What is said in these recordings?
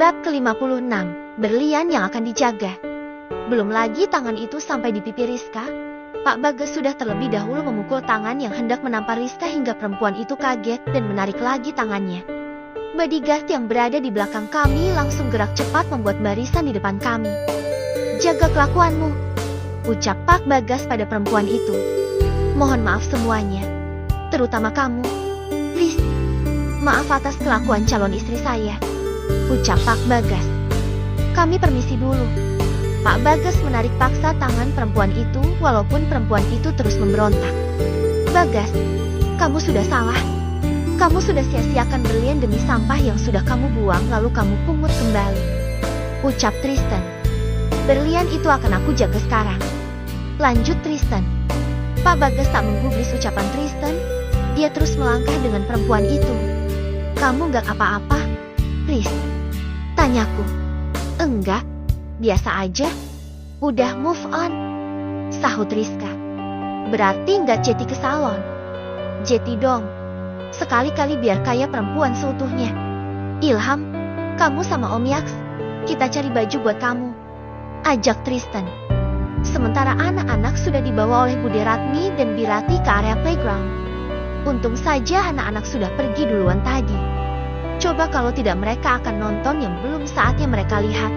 Bab ke-56, berlian yang akan dijaga. Belum lagi tangan itu sampai di pipi Rizka, Pak Bagas sudah terlebih dahulu memukul tangan yang hendak menampar Rizka hingga perempuan itu kaget dan menarik lagi tangannya. Bodyguard yang berada di belakang kami langsung gerak cepat membuat barisan di depan kami. "Jaga kelakuanmu," ucap Pak Bagas pada perempuan itu. "Mohon maaf semuanya, terutama kamu, Riz. Maaf atas kelakuan calon istri saya," ucap Pak Bagas. "Kami permisi dulu." Pak Bagas menarik paksa tangan perempuan itu walaupun perempuan itu terus memberontak. "Bagas, kamu sudah salah. Kamu sudah sia-siakan berlian demi sampah yang sudah kamu buang lalu kamu pungut kembali," ucap Tristan. "Berlian itu akan aku jaga sekarang," lanjut Tristan. Pak Bagas tak menggubris ucapan Tristan. Dia terus melangkah dengan perempuan itu. "Kamu gak apa-apa, Riz?" tanyaku. "Enggak, biasa aja. Udah move on," sahut Rizka. "Berarti nggak Jeti ke salon?" "Jeti dong. Sekali-kali biar kayak perempuan seutuhnya." "Ilham, kamu sama Om Yaks, kita cari baju buat kamu," ajak Tristan. Sementara anak-anak sudah dibawa oleh Bude Ratmi dan Birati ke area playground. Untung saja anak-anak sudah pergi duluan tadi. Coba kalau tidak, mereka akan nonton yang belum saatnya mereka lihat.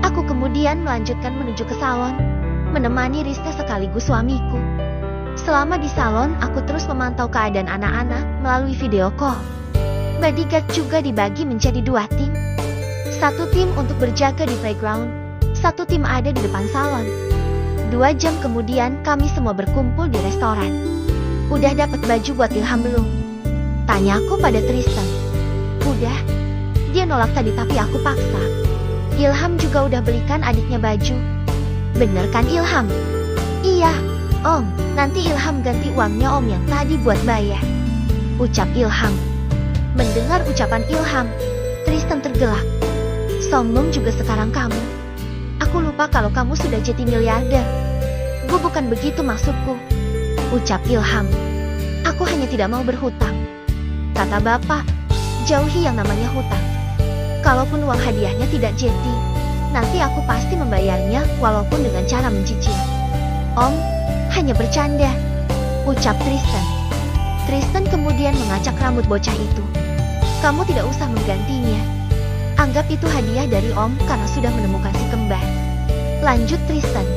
Aku kemudian melanjutkan menuju ke salon, menemani Rizka sekaligus suamiku. Selama di salon, aku terus memantau keadaan anak-anak melalui video call. Bodyguard juga dibagi menjadi 2 tim. Satu tim untuk berjaga di playground, satu tim ada di depan salon. 2 jam kemudian kami semua berkumpul di restoran. "Udah dapat baju buat Ilham belum?" tanyaku pada Tristan. "Udah, dia nolak tadi tapi aku paksa. Ilham juga udah belikan adiknya baju." "Bener kan Ilham?" "Iya, Om, nanti Ilham ganti uangnya Om yang tadi buat bayar," ucap Ilham. Mendengar ucapan Ilham, Tristan tergelak. "Sombong juga sekarang kamu. Aku lupa kalau kamu sudah jadi miliarder." "Gue bukan begitu maksudku," ucap Ilham. "Aku hanya tidak mau berhutang. Kata bapak, jauhi yang namanya hutang. Kalaupun uang hadiahnya tidak jadi, nanti aku pasti membayarnya walaupun dengan cara mencicil." "Om, hanya bercanda," ucap Tristan. Tristan kemudian mengacak rambut bocah itu. "Kamu tidak usah menggantinya. Anggap itu hadiah dari Om karena sudah menemukan si kembar," lanjut Tristan.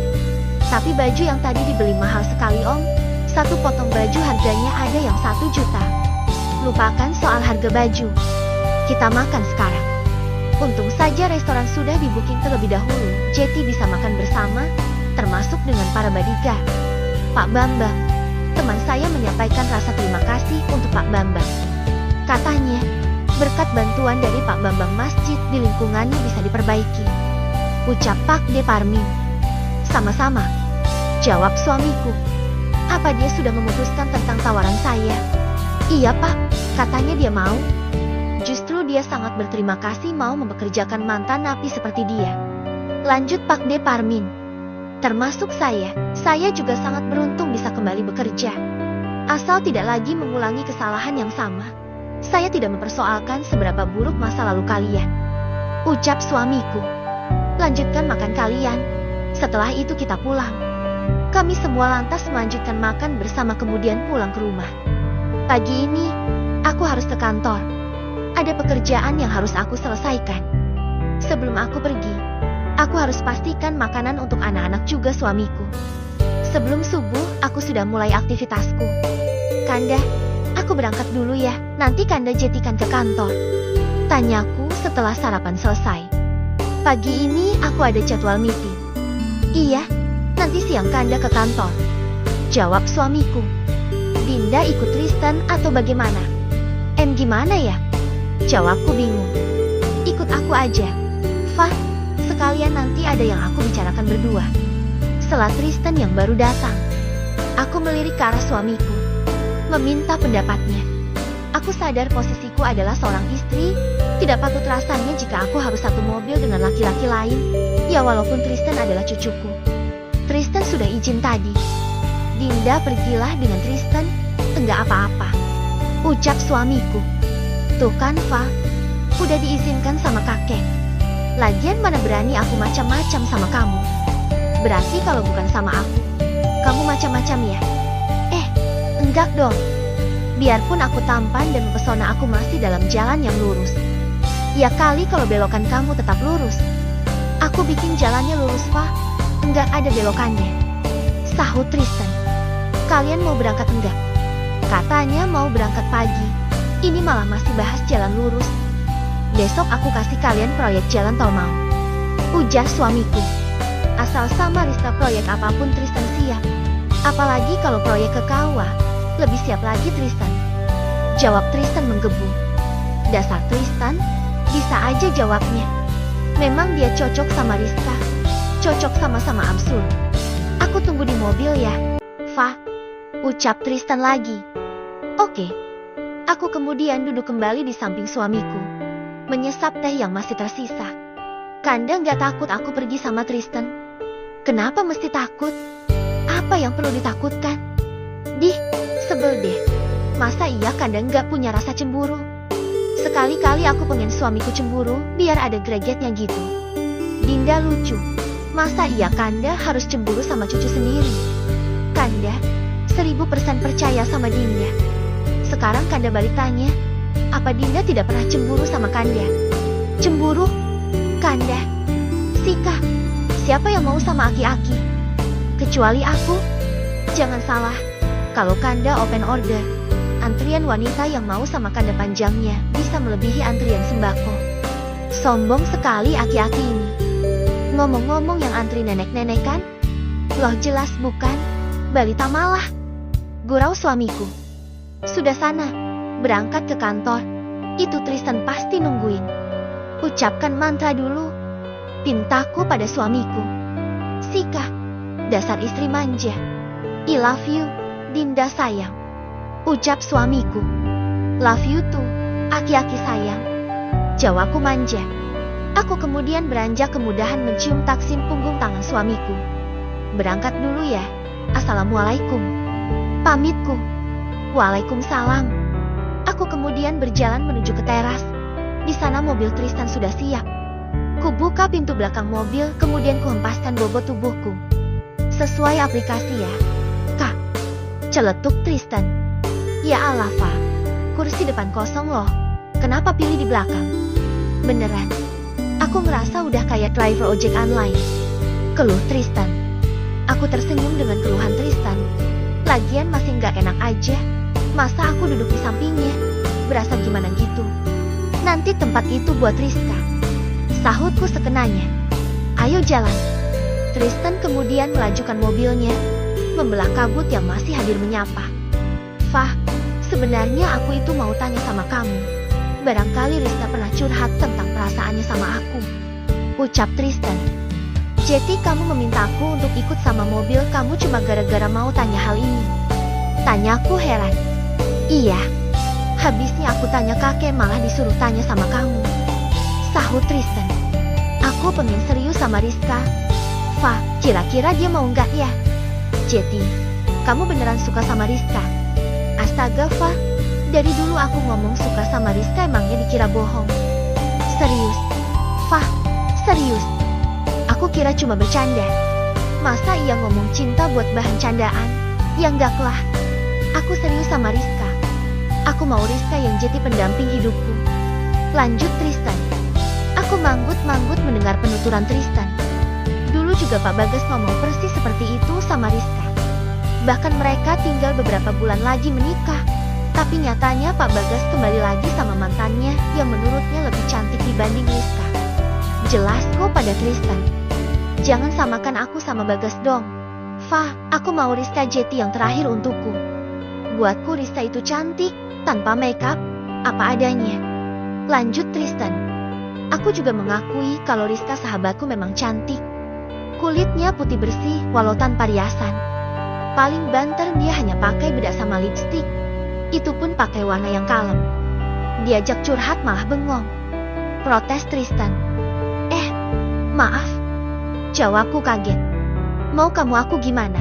"Tapi baju yang tadi dibeli mahal sekali Om. Satu potong baju harganya ada yang 1 juta. Lupakan soal harga baju. Kita makan sekarang." Untung saja restoran sudah di-booking terlebih dahulu. Jeti bisa makan bersama, termasuk dengan para bodyguard. "Pak Bambang, teman saya menyampaikan rasa terima kasih untuk Pak Bambang. Katanya, berkat bantuan dari Pak Bambang masjid di lingkungannya bisa diperbaiki," ucap Pak De Parmin. "Sama-sama," jawab suamiku. "Apa dia sudah memutuskan tentang tawaran saya?" "Iya Pak, katanya dia mau. Justru dia sangat berterima kasih mau mempekerjakan mantan napi seperti dia," lanjut Pak De Parmin. "Termasuk saya juga sangat beruntung bisa kembali bekerja. Asal tidak lagi mengulangi kesalahan yang sama. Saya tidak mempersoalkan seberapa buruk masa lalu kalian," ucap suamiku. "Lanjutkan makan kalian. Setelah itu kita pulang." Kami semua lantas melanjutkan makan bersama kemudian pulang ke rumah. Pagi ini, aku harus ke kantor. Ada pekerjaan yang harus aku selesaikan. Sebelum aku pergi, aku harus pastikan makanan untuk anak-anak juga suamiku. Sebelum subuh, aku sudah mulai aktivitasku. "Kanda, aku berangkat dulu ya, nanti Kanda jetikan ke kantor?" tanyaku setelah sarapan selesai. "Pagi ini aku ada jadwal meeting." "Iya, nanti siang Kanda ke kantor," jawab suamiku. "Dinda ikut Tristan atau bagaimana?" Gimana ya?" jawabku bingung. "Ikut aku aja, Fah. Sekalian nanti ada yang aku bicarakan berdua." Setelah Tristan yang baru datang, aku melirik ke arah suamiku, meminta pendapatnya. Aku sadar posisiku adalah seorang istri, tidak patut rasanya jika aku harus satu mobil dengan laki-laki lain. Ya walaupun Tristan adalah cucuku. Tristan sudah izin tadi. "Dinda pergilah dengan Tristan, enggak apa-apa," ucap suamiku. "Tuh kan Fa, udah diizinkan sama kakek." Lagian mana berani aku macam-macam sama kamu. Berarti kalau bukan sama aku, kamu macam-macam ya? Enggak dong. Biarpun aku tampan dan mempesona, aku masih dalam jalan yang lurus. Ya kali kalau belokan kamu tetap lurus. Aku bikin jalannya lurus, Fa. Enggak ada belokannya. Sahut Tristan. Kalian mau berangkat enggak? Katanya mau berangkat pagi. Ini malah masih bahas jalan lurus. Besok aku kasih kalian proyek jalan tol mau? Ujar suamiku. Asal sama Rista proyek apapun Tristan siap. Apalagi kalau proyek ke kawah, lebih siap lagi Tristan. Jawab Tristan menggebu. Dasar Tristan, bisa aja jawabnya. Memang dia cocok sama Rizka. Cocok sama-sama absurd. Aku tunggu di mobil ya, Fa. Ucap Tristan lagi. Oke. Aku kemudian duduk kembali di samping suamiku, menyesap teh yang masih tersisa. Kanda nggak takut aku pergi sama Tristan? Kenapa mesti takut? Apa yang perlu ditakutkan? Sebel deh. Masa iya Kanda nggak punya rasa cemburu? Sekali-kali aku pengen suamiku cemburu, biar ada gregetnya gitu. Dinda lucu. Masa iya Kanda harus cemburu sama cucu sendiri? Kanda 1000% percaya sama Dinda. Sekarang Kanda balik tanya, apa Dinda tidak pernah cemburu sama Kanda? Cemburu? Kanda, Sika, siapa yang mau sama aki-aki? Kecuali aku. Jangan salah, kalau Kanda open order, antrian wanita yang mau sama Kanda panjangnya bisa melebihi antrian sembako. Sombong sekali aki-aki ini. Ngomong-ngomong yang antri nenek-nenek kan? Loh jelas bukan, balita malah. Gurau suamiku. Sudah sana, berangkat ke kantor. Itu Tristan pasti nungguin. Ucapkan mantra dulu, pintaku pada suamiku. Sika, dasar istri manja. I love you, Dinda sayang. Ucap suamiku. Love you too, aki-aki sayang. Jawabku manja. Aku kemudian beranjak kemudahan mencium taksim punggung tangan suamiku. Berangkat dulu ya. Assalamualaikum. Pamitku. Waalaikumsalam. Aku kemudian berjalan menuju ke teras. Di sana mobil Tristan sudah siap. Kubuka pintu belakang mobil, kemudian kuhempaskan bobot tubuhku. Sesuai aplikasi ya, Kak. Celetuk Tristan. Ya Allah, Fa. Kursi depan kosong loh. Kenapa pilih di belakang? Beneran. Aku ngerasa udah kayak driver ojek online. Keluh Tristan. Aku tersenyum dengan keluhan Tristan. Lagian masih nggak enak aja. Masa aku duduk di sampingnya? Berasa gimana gitu. Nanti tempat itu buat Rizka. Sahutku sekenanya. Ayo jalan. Tristan kemudian melajukan mobilnya, membelah kabut yang masih hadir menyapa. Fah, sebenarnya aku itu mau tanya sama kamu. Barangkali Rizka pernah curhat tentang perasaannya sama aku. Ucap Tristan. Jadi kamu meminta aku untuk ikut sama mobil kamu cuma gara-gara mau tanya hal ini? Tanyaku heran. Iya. Habisnya aku tanya kakek malah disuruh tanya sama kamu. Sahut Tristan. Aku pengen serius sama Rizka. Fa, kira-kira dia mau nggak ya? Jadi, kamu beneran suka sama Rizka? Astaga Fa, dari dulu aku ngomong suka sama Rizka emangnya dikira bohong. Serius? Fa, serius? Aku kira cuma bercanda. Masa ia ngomong cinta buat bahan candaan? Ya enggak lah. Aku serius sama Rizka. Aku mau Rizka yang jadi pendamping hidupku. Lanjut Tristan. Aku manggut-manggut mendengar penuturan Tristan. Dulu juga Pak Bagas ngomong persis seperti itu sama Rizka. Bahkan mereka tinggal beberapa bulan lagi menikah. Tapi nyatanya Pak Bagas kembali lagi sama mantannya yang menurutnya lebih cantik dibanding Rizka. Jelas kok pada Tristan. Jangan samakan aku sama Bagas dong. Fa, aku mau Rizka Jeti yang terakhir untukku. Buatku Rizka itu cantik, tanpa makeup, apa adanya. Lanjut Tristan. Aku juga mengakui kalau Rizka sahabatku memang cantik. Kulitnya putih bersih walau tanpa riasan. Paling banter dia hanya pakai bedak sama lipstik. Itu pun pakai warna yang kalem. Diajak curhat malah bengong. Protes Tristan. Maaf. Jawabku kaget. Mau kamu aku gimana?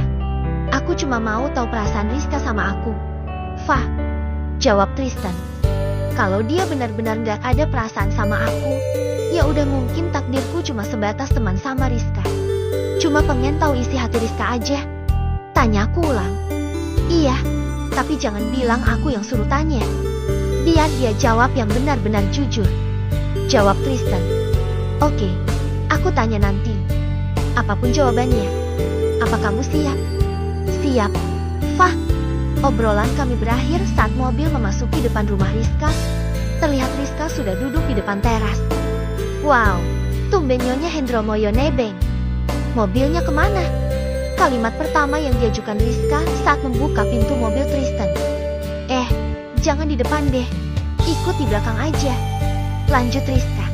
Aku cuma mau tahu perasaan Rizka sama aku. Fa. Jawab Tristan. Kalau dia benar-benar gak ada perasaan sama aku, ya udah mungkin takdirku cuma sebatas teman sama Rizka. Cuma pengen tahu isi hati Rizka aja. Tanyaku ulang. Iya, tapi jangan bilang aku yang suruh tanya. Biar dia jawab yang benar-benar jujur. Jawab Tristan. Oke, aku tanya nanti. Apapun jawabannya. Apa kamu siap? Siap. Fah. Obrolan kami berakhir saat mobil memasuki depan rumah Rizka. Terlihat Rizka sudah duduk di depan teras. Wow, tumben Nyonya Hendromoyo nebeng. Mobilnya kemana? Kalimat pertama yang diajukan Rizka saat membuka pintu mobil Tristan. Jangan di depan deh. Ikut di belakang aja. Lanjut Rizka.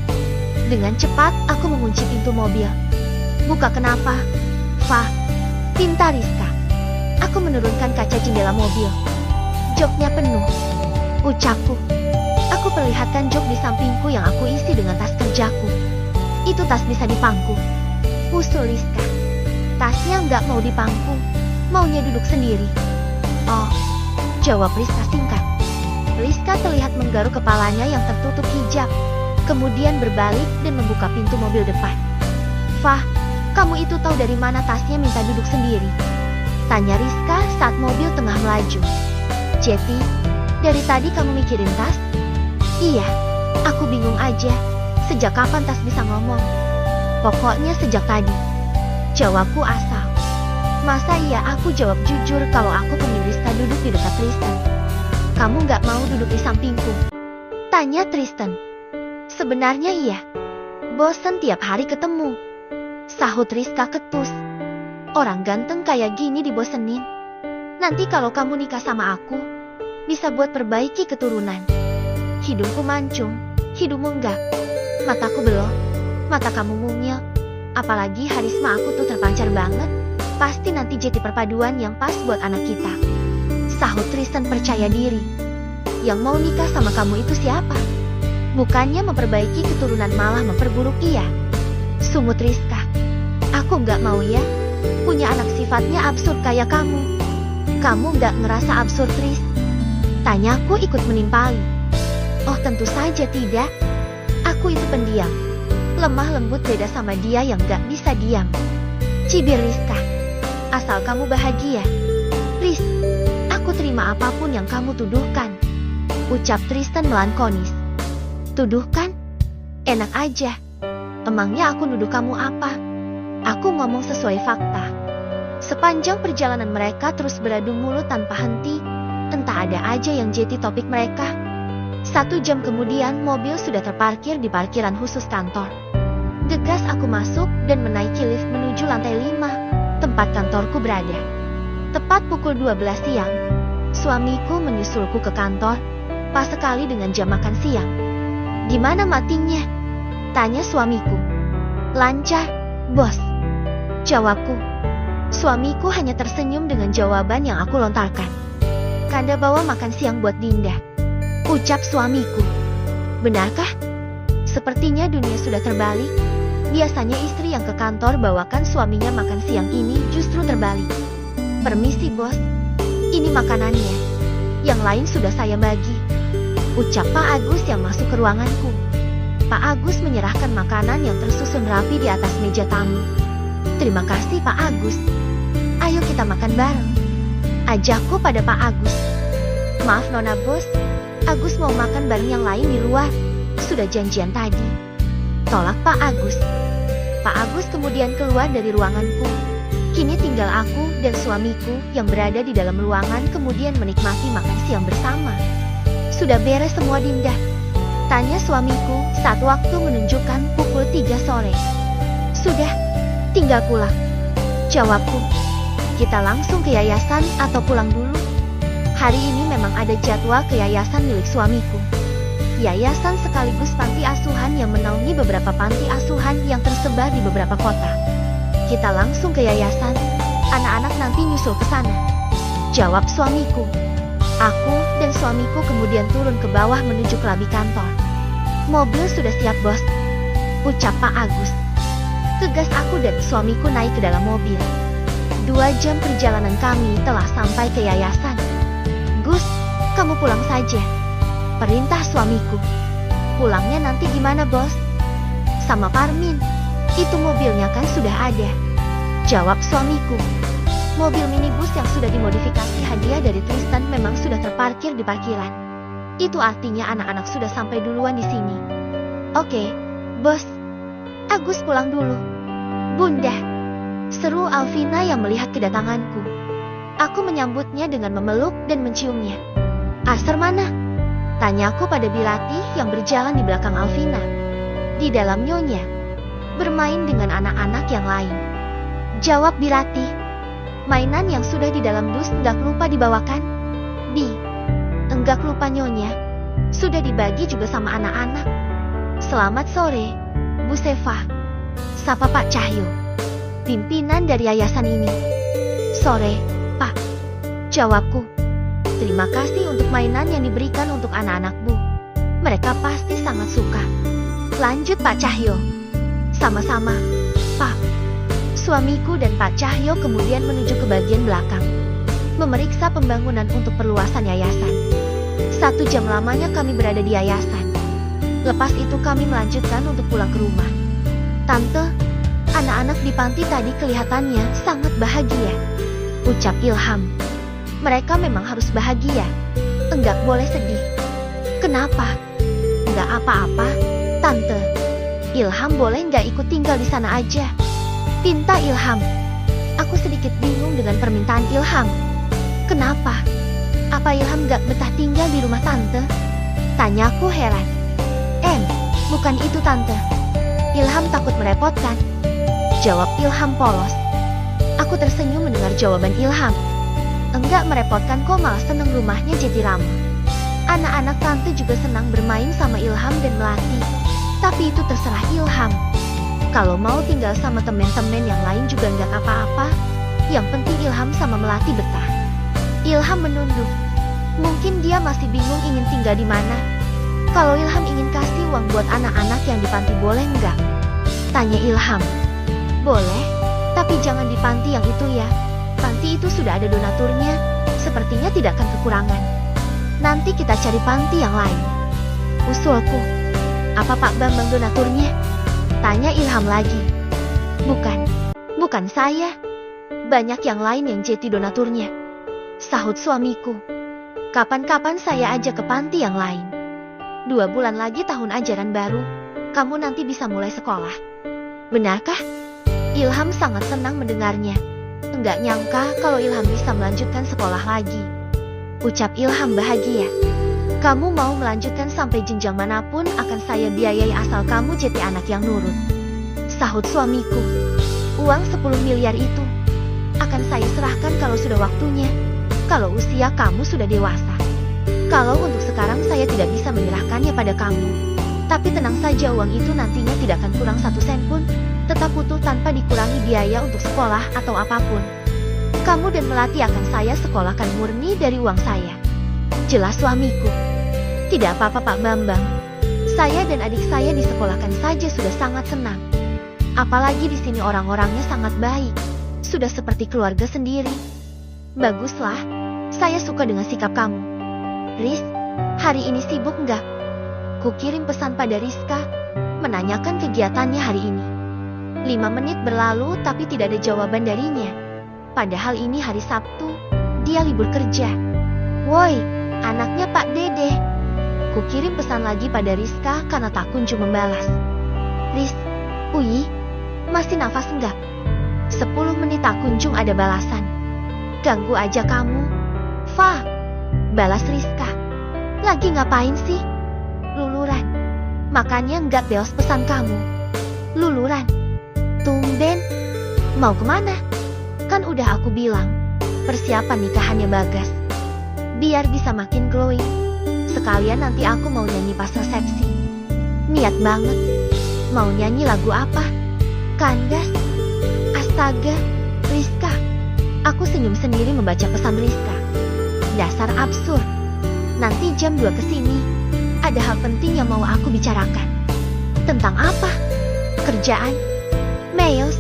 Dengan cepat aku mengunci pintu mobil. Buka kenapa? Fah, pinta Rizka. Aku menurunkan kaca jendela mobil. Joknya penuh. Ucapku. Aku perlihatkan jok di sampingku yang aku isi dengan tas kerjaku. Itu tas bisa dipangku. Usul Rizka. Tasnya nggak mau dipangku. Maunya duduk sendiri. Oh, jawab Rizka singkat. Rizka terlihat menggaruk kepalanya yang tertutup hijab. Kemudian berbalik dan membuka pintu mobil depan. Fah, kamu itu tahu dari mana tasnya minta duduk sendiri? Tanya Rizka saat mobil tengah melaju. Jeti, dari tadi kamu mikirin tas? Iya, aku bingung aja. Sejak kapan tas bisa ngomong? Pokoknya sejak tadi. Jawabku asal. Masa iya aku jawab jujur kalau aku pengen Rizka duduk di dekat Tristan? Kamu gak mau duduk di sampingku? Tanya Tristan. Sebenarnya iya. Bosen tiap hari ketemu. Sahut Rizka ketus. Orang ganteng kayak gini dibosenin. Nanti kalau kamu nikah sama aku, bisa buat perbaiki keturunan. Hidungku mancung, hidungmu enggak. Mataku belok, mata kamu mungil. Apalagi harisma aku tuh terpancar banget. Pasti nanti jadi perpaduan yang pas buat anak kita. Sahut Tristan percaya diri. Yang mau nikah sama kamu itu siapa? Bukannya memperbaiki keturunan malah memperburuk iya. Sumut Rizka. Aku nggak mau ya. Punya anak sifatnya absurd kayak kamu. Kamu nggak ngerasa absurd, Tris? Tanyaku ikut menimpali. Oh tentu saja tidak. Aku itu pendiam. Lemah lembut beda sama dia yang nggak bisa diam. Cibir Rizka. Asal kamu bahagia. Tris, aku terima apapun yang kamu tuduhkan. Ucap Tristan melankonis. Tuduhkan? Enak aja. Emangnya aku nuduh kamu apa? Aku ngomong sesuai fakta. Sepanjang perjalanan mereka terus beradu mulut tanpa henti. Entah ada aja yang jadi topik mereka. 1 jam kemudian mobil sudah terparkir di parkiran khusus kantor. Gegas aku masuk dan menaiki lift menuju lantai 5, tempat kantorku berada. Tepat pukul 12 siang, suamiku menyusulku ke kantor, pas sekali dengan jam makan siang. Gimana meetingnya? Tanya suamiku. Lancar, bos. Jawabku. Suamiku hanya tersenyum dengan jawaban yang aku lontarkan. Kanda bawa makan siang buat Dinda. Ucap suamiku. Benarkah? Sepertinya dunia sudah terbalik. Biasanya istri yang ke kantor bawakan suaminya makan siang, ini justru terbalik. Permisi bos. Ini makanannya. Yang lain sudah saya bagi. Ucap Pak Agus yang masuk ke ruanganku. Pak Agus menyerahkan makanan yang tersusun rapi di atas meja tamu. Terima kasih Pak Agus. Ayo kita makan bareng. Ajakku pada Pak Agus. Maaf Nona Bos, Agus mau makan bareng yang lain di luar. Sudah janjian tadi. Tolak Pak Agus. Pak Agus kemudian keluar dari ruanganku. Kini tinggal aku dan suamiku yang berada di dalam ruangan kemudian menikmati makan siang bersama. Sudah beres semua Dinda? Tanya suamiku saat waktu menunjukkan pukul 3 sore. Sudah, tinggal pulang. Jawabku. Kita langsung ke yayasan atau pulang dulu? Hari ini memang ada jadwal ke yayasan milik suamiku. Yayasan sekaligus panti asuhan yang menaungi beberapa panti asuhan yang tersebar di beberapa kota. Kita langsung ke yayasan, anak-anak nanti nyusul ke sana. Jawab suamiku. Aku dan suamiku kemudian turun ke bawah menuju ke lobi kantor. Mobil sudah siap bos. Ucap Pak Agus. Tegas aku dan suamiku naik ke dalam mobil. 2 jam perjalanan kami telah sampai ke yayasan. Gus, kamu pulang saja. Perintah suamiku. Pulangnya nanti gimana, Bos? Sama Parmin. Itu mobilnya kan sudah ada. Jawab suamiku. Mobil minibus yang sudah dimodifikasi hadiah dari Tristan memang sudah terparkir di parkiran. Itu artinya anak-anak sudah sampai duluan di sini. Oke, Bos. Agus pulang dulu. Bunda, seru Alvina yang melihat kedatanganku. Aku menyambutnya dengan memeluk dan menciumnya. Arthur mana? Tanyaku pada Bilati yang berjalan di belakang Alvina. Di dalam nyonya, bermain dengan anak-anak yang lain. Jawab Bilati. Mainan yang sudah di dalam dus enggak lupa dibawakan? Enggak lupa nyonya. Sudah dibagi juga sama anak-anak. Selamat sore, Bu Seva. Sapa Pak Cahyo, pimpinan dari yayasan ini. Sore, Pak. Jawabku. Terima kasih untuk mainan yang diberikan untuk anak-anak Bu. Mereka pasti sangat suka. Lanjut Pak Cahyo. Sama-sama, Pak. Suamiku dan Pak Cahyo kemudian menuju ke bagian belakang, memeriksa pembangunan untuk perluasan yayasan. 1 jam lamanya kami berada di yayasan. Lepas itu kami melanjutkan untuk pulang ke rumah. Tante, anak-anak di panti tadi kelihatannya sangat bahagia. Ucap Ilham. Mereka memang harus bahagia. Enggak boleh sedih. Kenapa? Enggak apa-apa, Tante. Ilham boleh nggak ikut tinggal di sana aja? Pinta Ilham. Aku sedikit bingung dengan permintaan Ilham. Kenapa? Apa Ilham nggak betah tinggal di rumah Tante? Tanyaku heran. Bukan itu Tante. Ilham takut merepotkan. Jawab Ilham polos. Aku tersenyum mendengar jawaban Ilham. Enggak merepotkan kok, malah seneng rumahnya jadi ramah. Anak-anak Tante juga senang bermain sama Ilham dan Melati. Tapi itu terserah Ilham. Kalau mau tinggal sama temen-temen yang lain juga nggak apa-apa. Yang penting Ilham sama Melati betah. Ilham menunduk. Mungkin dia masih bingung ingin tinggal di mana. Kalau Ilham ingin kasih uang buat anak-anak yang di panti boleh nggak? Tanya Ilham. Boleh, tapi jangan di panti yang itu ya. Panti itu sudah ada donaturnya. Sepertinya tidak akan kekurangan. Nanti kita cari panti yang lain. Usulku. Apa Pak Bambang donaturnya? Tanya Ilham lagi. Bukan saya. Banyak yang lain yang jadi donaturnya. Sahut suamiku. Kapan-kapan saya ajak ke panti yang lain. 2 bulan lagi tahun ajaran baru. Kamu nanti bisa mulai sekolah. Benarkah? Ilham sangat senang mendengarnya. Enggak nyangka kalau Ilham bisa melanjutkan sekolah lagi. Ucap Ilham bahagia. Kamu mau melanjutkan sampai jenjang manapun akan saya biayai asal kamu jadi anak yang nurut. Sahut suamiku. Uang 10 miliar itu akan saya serahkan kalau sudah waktunya. Kalau usia kamu sudah dewasa. Kalau untuk sekarang saya tidak bisa menyerahkannya pada kamu. Tapi tenang saja, uang itu nantinya tidak akan kurang 1 sen pun. Tetap utuh tanpa dikurangi biaya untuk sekolah atau apapun. Kamu dan Melati akan saya sekolahkan murni dari uang saya. Jelas suamiku. Tidak apa-apa Pak Bambang. Saya dan adik saya disekolahkan saja sudah sangat senang. Apalagi di sini orang-orangnya sangat baik. Sudah seperti keluarga sendiri. Baguslah. Saya suka dengan sikap kamu. Riz, hari ini sibuk nggak? Kukirim pesan pada Rizka, menanyakan kegiatannya hari ini. 5 menit berlalu tapi tidak ada jawaban darinya. Padahal ini hari Sabtu, dia libur kerja. Woi, anaknya Pak Dede. Kukirim pesan lagi pada Rizka karena tak kunjung membalas. Riz, Uyi, masih nafas enggak? 10 menit tak kunjung ada balasan. Ganggu aja kamu. Fa, balas Rizka. Lagi ngapain sih? Luluran. Makanya enggak beos pesan kamu. Luluran. Tumben. Mau kemana? Kan udah aku bilang, persiapan nikahannya Bagas. Biar bisa makin glowing. Sekalian nanti aku mau nyanyi pas resepsi. Niat banget. Mau nyanyi lagu apa? Kandas. Astaga, Rizka. Aku senyum sendiri membaca pesan Rizka. Dasar absurd. Nanti jam 2 kesini. Ada hal penting yang mau aku bicarakan. Tentang apa? Kerjaan? Mails?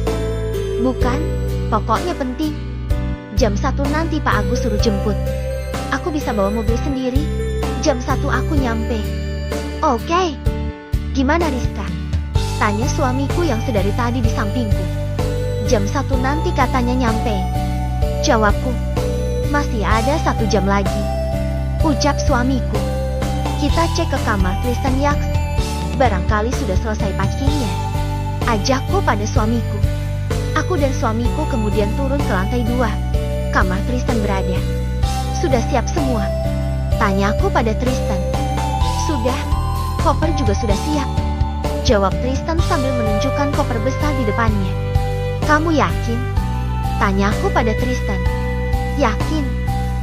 Bukan, pokoknya penting. Jam 1 nanti Pak Agus suruh jemput. Aku bisa bawa mobil sendiri. Jam 1 aku nyampe. Oke. Gimana Rizka? Tanya suamiku yang sedari tadi di sampingku. Jam 1 nanti katanya nyampe. Jawabku. Masih ada 1 jam lagi. Ucap suamiku. Kita cek ke kamar Tristan Yaks. Barangkali sudah selesai packingnya. Ajakku pada suamiku. Aku dan suamiku kemudian turun ke lantai 2. Kamar Tristan berada. Sudah siap semua? Tanyaku pada Tristan. Sudah. Koper juga sudah siap. Jawab Tristan sambil menunjukkan koper besar di depannya. Kamu yakin? Tanyaku pada Tristan. Yakin.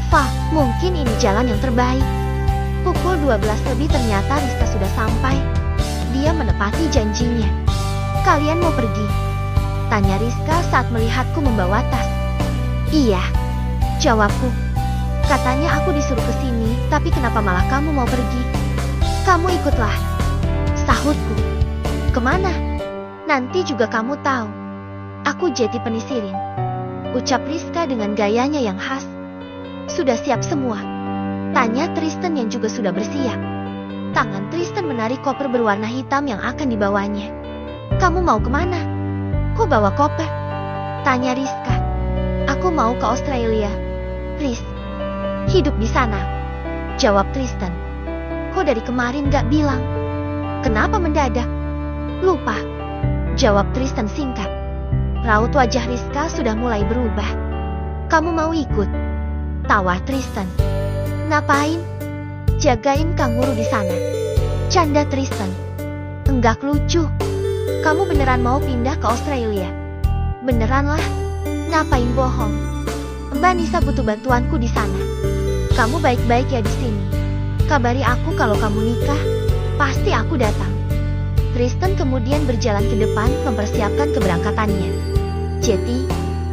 Fa, mungkin ini jalan yang terbaik. Pukul 12 lebih ternyata Rizka sudah sampai. Dia menepati janjinya. Kalian mau pergi? Tanya Rizka saat melihatku membawa tas. Iya. Jawabku. Katanya aku disuruh ke sini, tapi kenapa malah kamu mau pergi? Kamu ikutlah. Sahutku. Kemana? Nanti juga kamu tahu. Aku jadi penisirin. Ucap Rizka dengan gayanya yang khas. Sudah siap semua? Tanya Tristan yang juga sudah bersiap. Tangan Tristan menarik koper berwarna hitam yang akan dibawanya. Kamu mau kemana? Kok bawa koper? Tanya Rizka. Aku mau ke Australia. Riz, hidup di sana. Jawab Tristan. Kok dari kemarin gak bilang? Kenapa mendadak? Lupa. Jawab Tristan singkat. Raut wajah Rizka sudah mulai berubah. Kamu mau ikut? Tawa Tristan. Ngapain? Jagain kanguru di sana. Canda Tristan. Enggak lucu. Kamu beneran mau pindah ke Australia? Beneran lah. Ngapain bohong? Mbak Nisa butuh bantuanku di sana. Kamu baik-baik ya di sini. Kabari aku kalau kamu nikah. Pasti aku datang. Tristan kemudian berjalan ke depan mempersiapkan keberangkatannya. Jadi,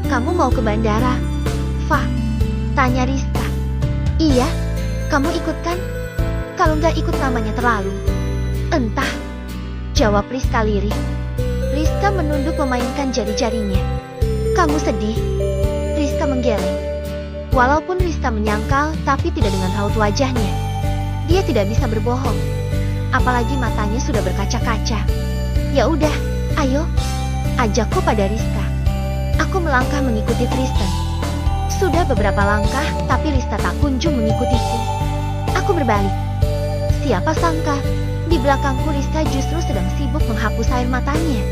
kamu mau ke bandara? Fa, tanya Rizka. Iya, kamu ikut kan? Kalau nggak ikut namanya terlalu. Entah, jawab Rizka lirih. Rizka menunduk memainkan jari-jarinya. Kamu sedih? Rizka menggeleng. Walaupun Rizka menyangkal, tapi tidak dengan raut wajahnya. Dia tidak bisa berbohong. Apalagi matanya sudah berkaca-kaca. Ya udah, ayo, ajakku pada Rizka. Aku melangkah mengikuti Tristan. Sudah beberapa langkah, tapi Rizka tak kunjung mengikutiku. Aku berbalik. Siapa sangka, di belakangku Rizka justru sedang sibuk menghapus air matanya.